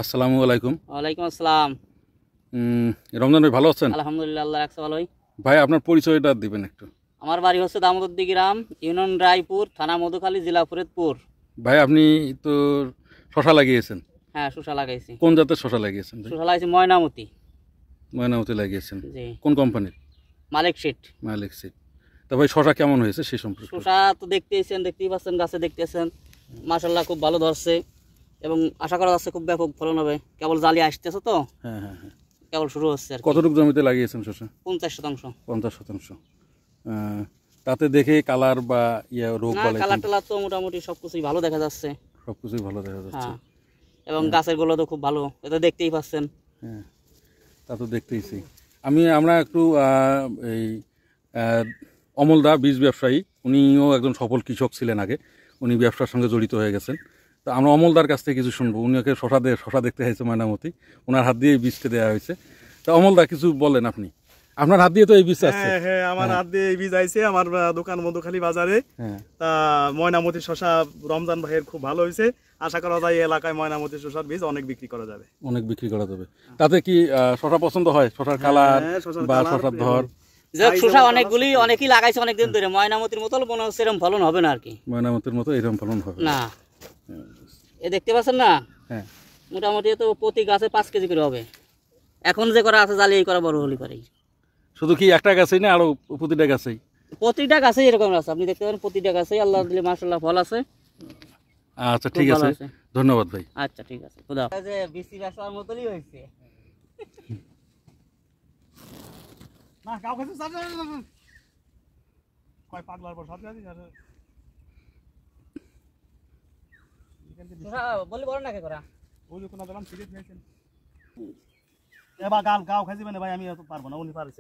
আসসালামু আলাইকুম। ওয়ালাইকুম আসসালাম। রমজান ভাই ভালো আছেন? আলহামদুলিল্লাহ, আল্লাহ রাখছে ভালোই। ভাই আপনার পরিচয়টা দিবেন একটু। আমার বাড়ি হচ্ছে দামোদরদি গ্রাম, ইউনিয়ন রায়পুর, থানা মধুখালী, জেলা ফরিদপুর। ভাই আপনি তো শশা লাগিয়েছেন, হ্যাঁ, শসা লাগাইছি। কোন জাতের শশা লাগিয়েছেন ভাই? শসা লাগাইছি ময়নামতি। ময়নামতি লাগিয়েছেন, জি। কোন কোম্পানির? মালিক সিট। মালিক সিড। তা ভাই শশা কেমন হয়েছে সেই সম্পর্কে? শসা তো দেখতেই পাচ্ছেন, গাছে দেখতেছেন, মাশাআল্লাহ খুব ভালো ধরছে এবং আশা করা যাচ্ছে খুব ব্যাপক ফলন হবে। কেবল জালি আসতেছে তো, হ্যাঁ হ্যাঁ হ্যাঁ। কেবল শুরু হচ্ছে আর কি। কতটুকু জমিতে লাগিয়েছেন শশা? 50%। 50%। তাতে দেখে কালার বা রোগ না, বালাই কালার টালার তো মোটামুটি সবকিছুই ভালো দেখা যাচ্ছে। সবকিছুই ভালো দেখা যাচ্ছে। হ্যাঁ, এবং গাছের গুলো তো খুব ভালো, এটা দেখতেই পাচ্ছেন। হ্যাঁ, তা তো দেখতেইছি। আমরা একটু এই অমলদা বীজ ব্যবসায়ী, উনিও একজন সফল কৃষক ছিলেন আগে, উনি ব্যবসার সঙ্গে জড়িত হয়ে গেছেন। তো আমরা অমলদার কাছ থেকে কিছু শুনবো। উনি ওকে শশা দেখতে হয়েছে ময়নামতি, ওনার হাত দিয়ে বীজটা দেওয়া হয়েছে। তা অমলদা কিছু বলেন আপনি, আপনার হাত দিয়ে তো এই বীজ আছে। হ্যাঁ, আমার হাত দিয়ে এই বীজ আইছে আমার দোকান মধুখালী বাজারে। হ্যাঁ, তা ময়নামতি শশা রমজান ভাইয়ের খুব ভালো হয়েছে। আশা করা যায় এই এলাকায় ময়নামতি শশার বীজ অনেক বিক্রি করা যাবে। অনেক বিক্রি করা যাবে। তাতে কি শশা পছন্দ হয়? শশার কালার বা শশার ধর? শসা অনেকেই লাগাইছে অনেকদিন ধরে, ময়নামতির মতো মনে হচ্ছে এরকম ফলন হবে না আর কি। ময়নামতির মতো এরকম ফলন হবে না, এ দেখতে পাচ্ছেন না, হ্যাঁ, মোটামুটি তো প্রতি গাছে 5 কেজি করে হবে। এখন যে করা আছে জালি, এই করা বড় হলি পারে। শুধু কি একটা গাছেই না আরো প্রতিটা গাছেই? প্রতিটা গাছেই এরকম আছে, আপনি দেখতে পারেন প্রতিটা গাছেই আল্লাহ দিলে মাশাআল্লাহ ফল আছে। আচ্ছা ঠিক আছে, ধন্যবাদ ভাই। আচ্ছা ঠিক আছে, খোদা। এই যে বিসি রাসার মতই হইছে। না কাউ কাছে কয় পাগলার পর সাথে আছে বলি বড় নাকি করা ওই যে কোনা দিলাম সিরিয়াস হয়েছেন এবার গাও খাইছি মানে ভাই আমি পারবো না উনি পারছে।